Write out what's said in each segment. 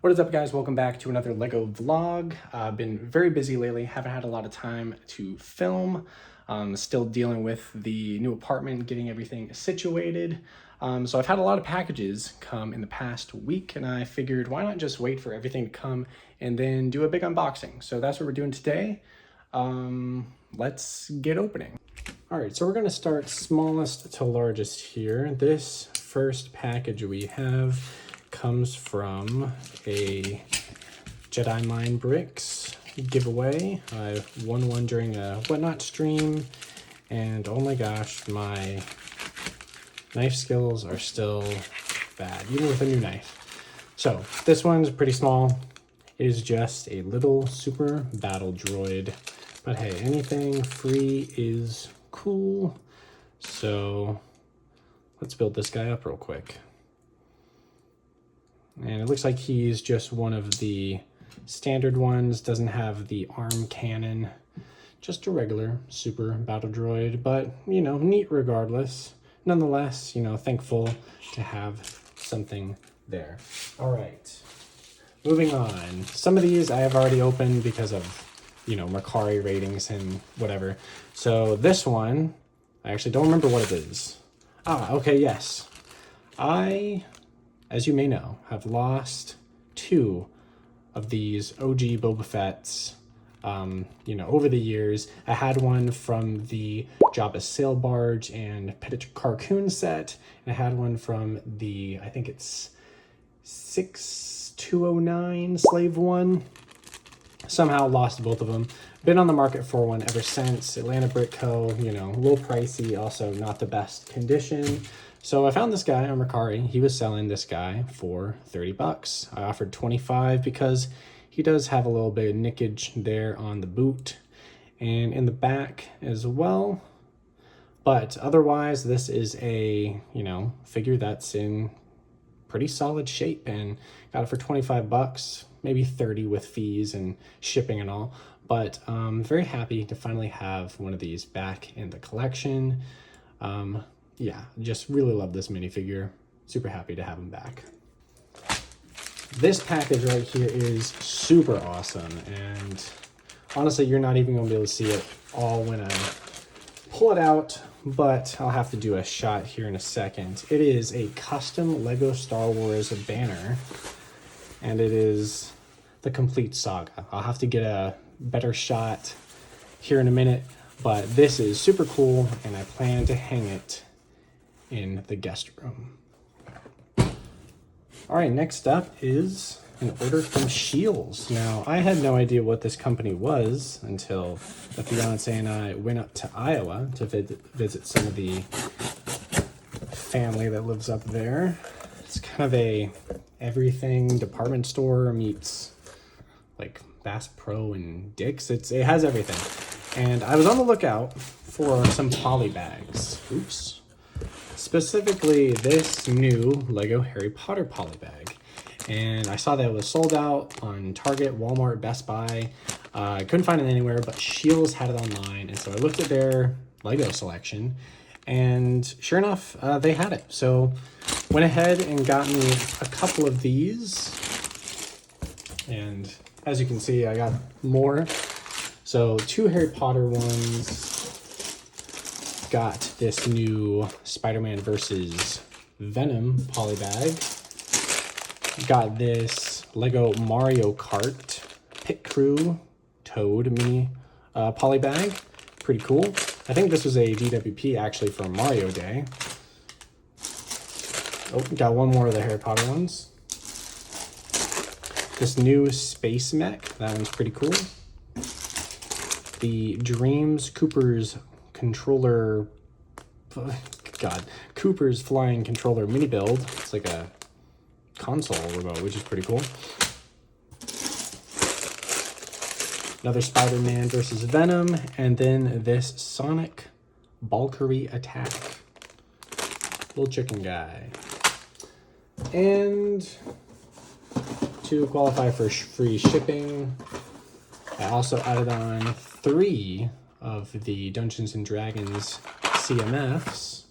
What is up, guys? Welcome back to another LEGO vlog. I've been very busy lately, haven't had a lot of time to film. Still dealing with the new apartment, getting everything situated. So I've had a lot of packages come in the past week, and I figured why not just wait for everything to come and then do a big unboxing. So that's what we're doing today. Let's get opening. All right, so we're gonna start smallest to largest here. This first package we have comes from a Jedi Mind Bricks giveaway. I won one during a Whatnot stream, and oh my gosh, my knife skills are still bad, even with a new knife. So this one's pretty small. It is just a little super battle droid, but hey, anything free is cool. So let's build this guy up real quick. And it looks like he's just one of the standard ones, doesn't have the arm cannon, just a regular super battle droid, but you know, neat regardless. Nonetheless, you know, thankful to have something there. All right, moving on. Some of these I have already opened because of, you know, Mercari ratings and whatever. So this one, I actually don't remember what it is. Okay, yes. As you may know, have lost two of these OG Boba Fett's, you know, over the years. I had one from the Jabba's sail barge and Petit Carcoon set, and I had one from the, I think it's 6209 Slave one. Somehow lost both of them. Been on the market for one ever since. Atlanta Brick Co., you know, a little pricey, also not the best condition. So I found this guy on Mercari. He was selling this guy for 30 bucks. I offered 25 because he does have a little bit of nickage there on the boot and in the back as well. But otherwise, this is a, you know, figure that's in pretty solid shape, and got it for 25 bucks, maybe 30 with fees and shipping and all. But very happy to finally have one of these back in the collection. Yeah, just really love this minifigure. Super happy to have him back. This package right here is super awesome, and honestly, you're not even gonna be able to see it all when I pull it out, but I'll have to do a shot here in a second. It is a custom Lego Star Wars banner, and it is the complete saga. I'll have to get a better shot here in a minute, but this is super cool, and I plan to hang it in the guest room. All right, next up is an order from Shields. Now, I had no idea what this company was until the fiance and I went up to Iowa to visit some of the family that lives up there. It's kind of a everything department store meets like Bass Pro and Dick's. It has everything. And I was on the lookout for some poly bags. Oops. Specifically this new Lego Harry Potter poly bag. And I saw that it was sold out on Target, Walmart, Best Buy. I couldn't find it anywhere, but Shields had it online. And so I looked at their Lego selection, and sure enough, they had it. So went ahead and got me a couple of these. And as you can see, I got more. So two Harry Potter ones. Got this new Spider-Man versus Venom poly bag. Got this Lego Mario Kart Pit Crew Toad mini poly bag. Pretty cool. I think this was a DWP actually for Mario Day. Oh, got one more of the Harry Potter ones. This new Space Mech, that one's pretty cool. The Dreams Cooper's controller, Cooper's flying controller mini build. It's like a console remote, which is pretty cool. Another Spider-Man versus Venom, and then this Sonic Valkyrie attack. Little chicken guy. And to qualify for free shipping, I also added on 3 of the Dungeons & Dragons CMFs.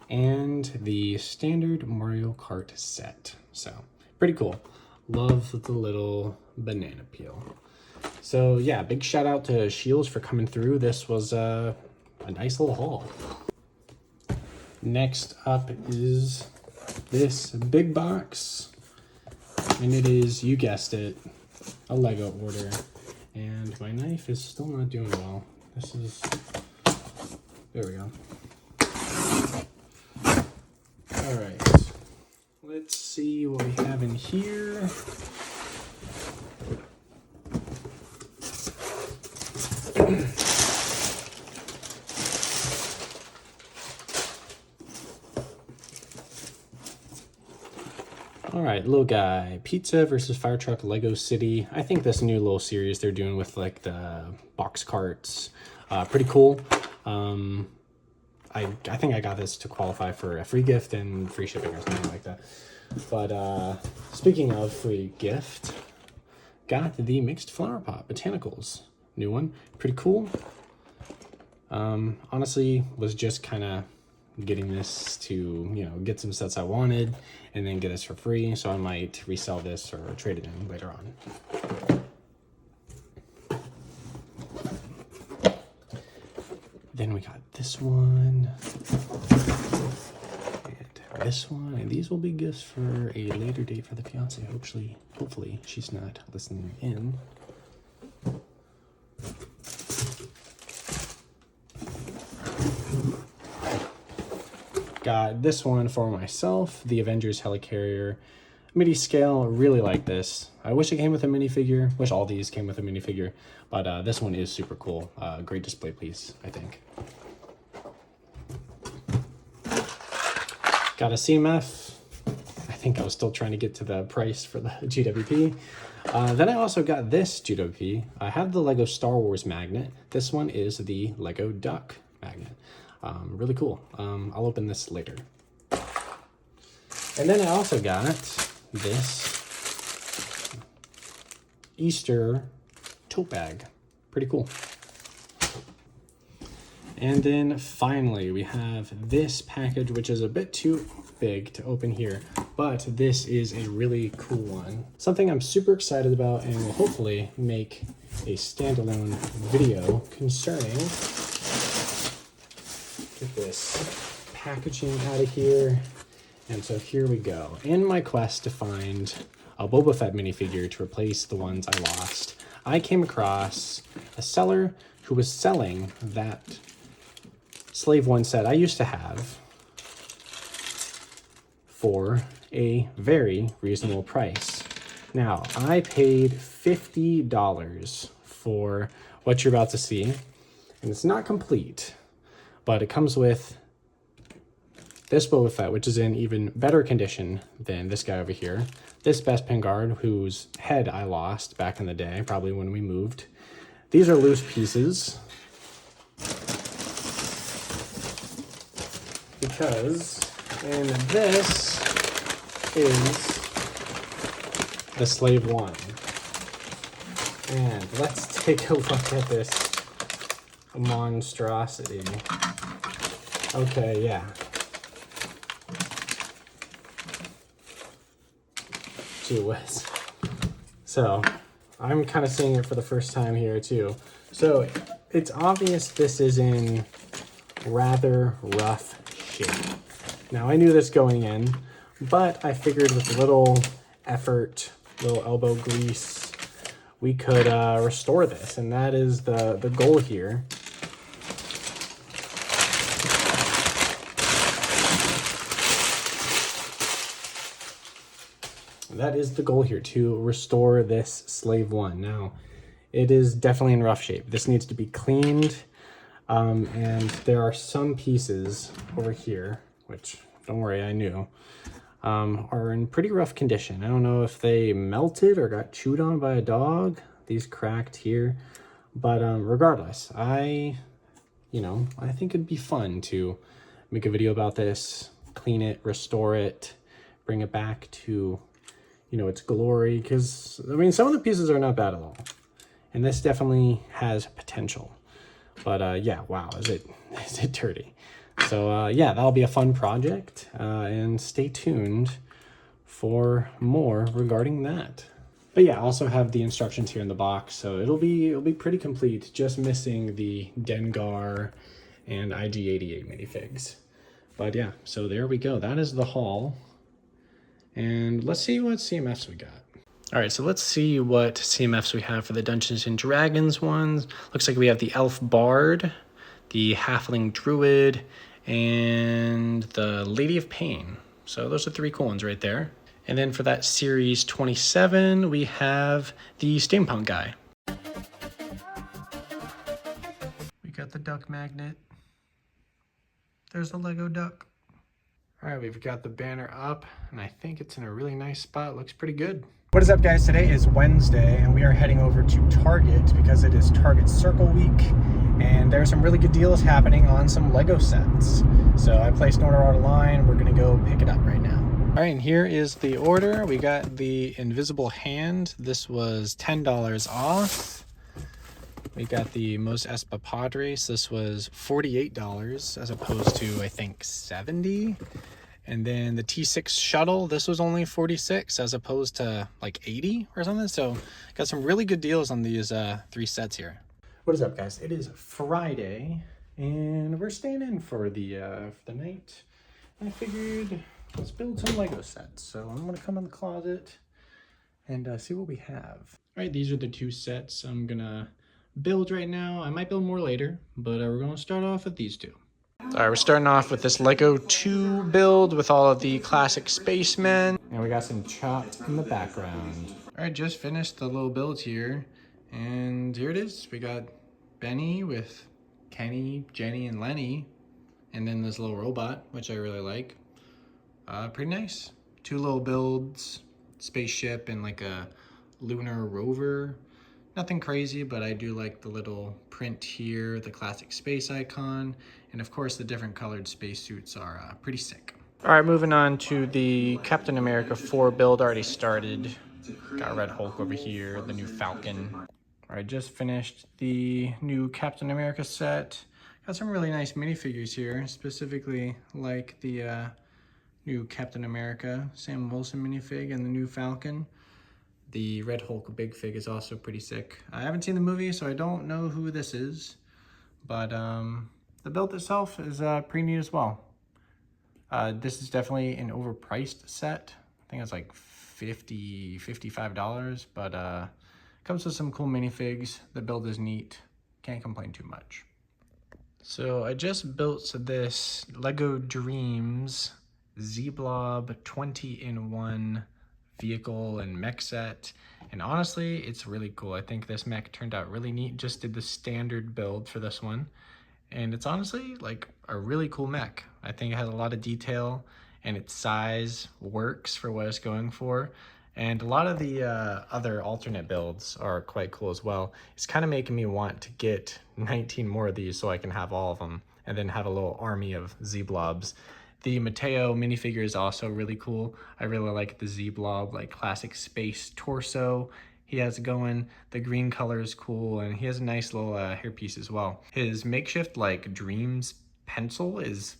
and the standard Mario Kart set. So pretty cool. Love the little banana peel. So yeah, big shout out to Shields for coming through. This was a nice little haul. Next up is this big box, and it is, you guessed it, a Lego order. And my knife is still not doing well. This is, there we go. All right, let's see what we have in here. All right, little guy, Pizza versus Fire Truck Lego City. I think this new little series they're doing with like the box carts, pretty cool. I think I got this to qualify for a free gift and free shipping or something like that. But speaking of free gift, got the mixed flower pot botanicals, new one, pretty cool. Honestly, was just kind of getting this to, you know, get some sets I wanted and then get this for free, so I might resell this or trade it in later on. Then we got this one and this one, and these will be gifts for a later date for the fiance. Hopefully she's not listening in. Got this one for myself, the Avengers Helicarrier midi scale. Really like this. I wish it came with a minifigure. Wish all these came with a minifigure, but this one is super cool. Great display piece, I think. Got a CMF. I think I was still trying to get to the price for the GWP. Then I also got this GWP. I have the Lego Star Wars magnet. This one is the Lego Duck magnet. Really cool. I'll open this later. And then I also got this Easter tote bag. Pretty cool. And then finally we have this package, which is a bit too big to open here, but this is a really cool one. Something I'm super excited about and will hopefully make a standalone video concerning. Get this packaging out of here. And so here we go. In my quest to find a Boba Fett minifigure to replace the ones I lost, I came across a seller who was selling that Slave One set I used to have for a very reasonable price. Now, I paid $50 for what you're about to see, and it's not complete, but it comes with this Boba Fett, which is in even better condition than this guy over here. This Bespin guard, whose head I lost back in the day, probably when we moved. These are loose pieces, because, and this is the Slave One. And let's take a look at this monstrosity. Okay, yeah. Gee whiz. So, I'm kind of seeing it for the first time here too. So, it's obvious this is in rather rough shape. Now, I knew this going in, but I figured with a little effort, little elbow grease, we could restore this, and that is the goal here. That is the goal here, to restore this Slave One. Now, it is definitely in rough shape. This needs to be cleaned, and there are some pieces over here, which, don't worry, I knew, are in pretty rough condition. I don't know if they melted or got chewed on by a dog. These cracked here. But regardless, I think it'd be fun to make a video about this, clean it, restore it, bring it back to, its glory. Because, I mean, some of the pieces are not bad at all. And this definitely has potential. But yeah, wow, is it dirty. So yeah, that'll be a fun project, and stay tuned for more regarding that. But yeah, I also have the instructions here in the box, so it'll be pretty complete. Just missing the Dengar and IG-88 minifigs. But yeah, so there we go. That is the haul. And let's see what CMFs we got. All right, so let's see what CMFs we have for the Dungeons and Dragons ones. Looks like we have the Elf Bard, the Halfling Druid, and the Lady of Pain. So those are 3 cool ones right there. And then for that Series 27, we have the Steampunk guy. We got the Duck Magnet. There's the Lego Duck. All right, we've got the banner up, and I think it's in a really nice spot. Looks pretty good. What is up, guys? Today is Wednesday, and we are heading over to Target because it is Target Circle Week, and there are some really good deals happening on some Lego sets. So I placed an order online. We're gonna go pick it up right now. All right, and here is the order. We got the Invisible Hand. This was $10 off. We got the Mos Espa Padres. This was $48 as opposed to, I think, $70. And then the T6 Shuttle, this was only $46 as opposed to like $80 or something. So got some really good deals on these 3 sets here. What is up, guys? It is Friday, and we're staying in for the night. I figured let's build some Lego sets. So I'm gonna come in the closet and see what we have. All right, these are the 2 sets I'm gonna build right now. I might build more later, but we're gonna start off with these 2. All right, we're starting off with this Lego 2 build with all of the classic spacemen. And we got some Chop in the background. All right, just finished the little build here. And here it is. We got Benny with Kenny, Jenny, and Lenny. And then this little robot, which I really like. Pretty nice. 2 little builds, spaceship and like a lunar rover. Nothing crazy, but I do like the little print here, the classic space icon, and of course the different colored spacesuits are pretty sick. All right, moving on to the Captain America 4 build, already started. Got Red Hulk over here, the new Falcon. All right, just finished the new Captain America set. Got some really nice minifigures here, specifically like the new Captain America Sam Wilson minifig and the new Falcon. The Red Hulk Big Fig is also pretty sick. I haven't seen the movie, so I don't know who this is, but the build itself is pretty neat as well. This is definitely an overpriced set. I think it's like $50, $55, but comes with some cool minifigs. The build is neat. Can't complain too much. So I just built this Lego Dreams Z-Blob 20-in-1 vehicle and mech set, and honestly it's really cool. I think this mech turned out really neat. Just did the standard build for this one, and it's honestly like a really cool mech. I think it has a lot of detail and its size works for what it's going for, and a lot of the other alternate builds are quite cool as well. It's kind of making me want to get 19 more of these so I can have all of them and then have a little army of Z-Blobs. The Mateo minifigure is also really cool. I really like the Z-Blob, like classic space torso he has going. The green color is cool, and he has a nice little hairpiece as well. His makeshift like Dreams pencil is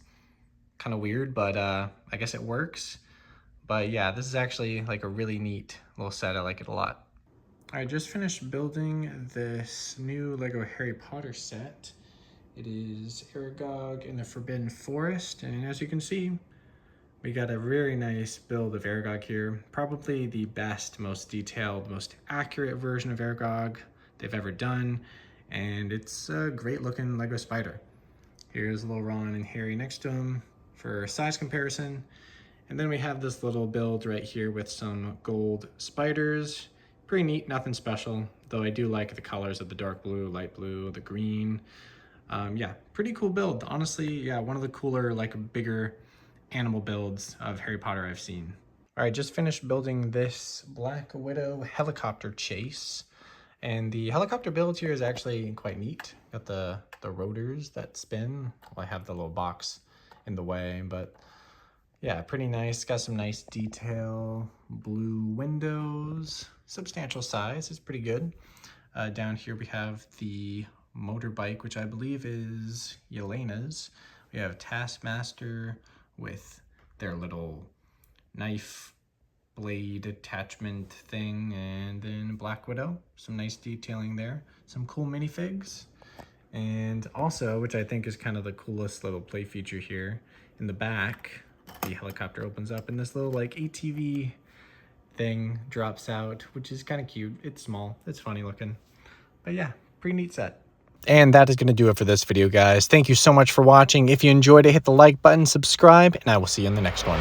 kind of weird, but I guess it works. But yeah, this is actually like a really neat little set. I like it a lot. I just finished building this new Lego Harry Potter set. It is Aragog in the Forbidden Forest, and as you can see, we got a very nice build of Aragog here. Probably the best, most detailed, most accurate version of Aragog they've ever done, and it's a great looking Lego spider. Here's little Ron and Harry next to him for size comparison. And then we have this little build right here with some gold spiders. Pretty neat, nothing special, though I do like the colors of the dark blue, light blue, the green. Yeah, pretty cool build. Honestly, yeah, one of the cooler, like bigger animal builds of Harry Potter I've seen. All right, just finished building this Black Widow helicopter chase. And the helicopter build here is actually quite neat. Got the rotors that spin. Well, I have the little box in the way, but yeah, pretty nice. Got some nice detail, blue windows, substantial size, it's pretty good. Down here we have the motorbike, which I believe is Yelena's. We We have Taskmaster with their little knife blade attachment thing, and then Black Widow. Some nice detailing there. Some cool minifigs. And also, which I think is kind of the coolest little play feature here, in the back, the helicopter opens up and this little like ATV thing drops out, which is kind of cute. It's small, it's funny looking, but yeah, pretty neat set. And that is going to do it for this video, guys. Thank you so much for watching. If you enjoyed it, hit the like button, subscribe, and I will see you in the next one.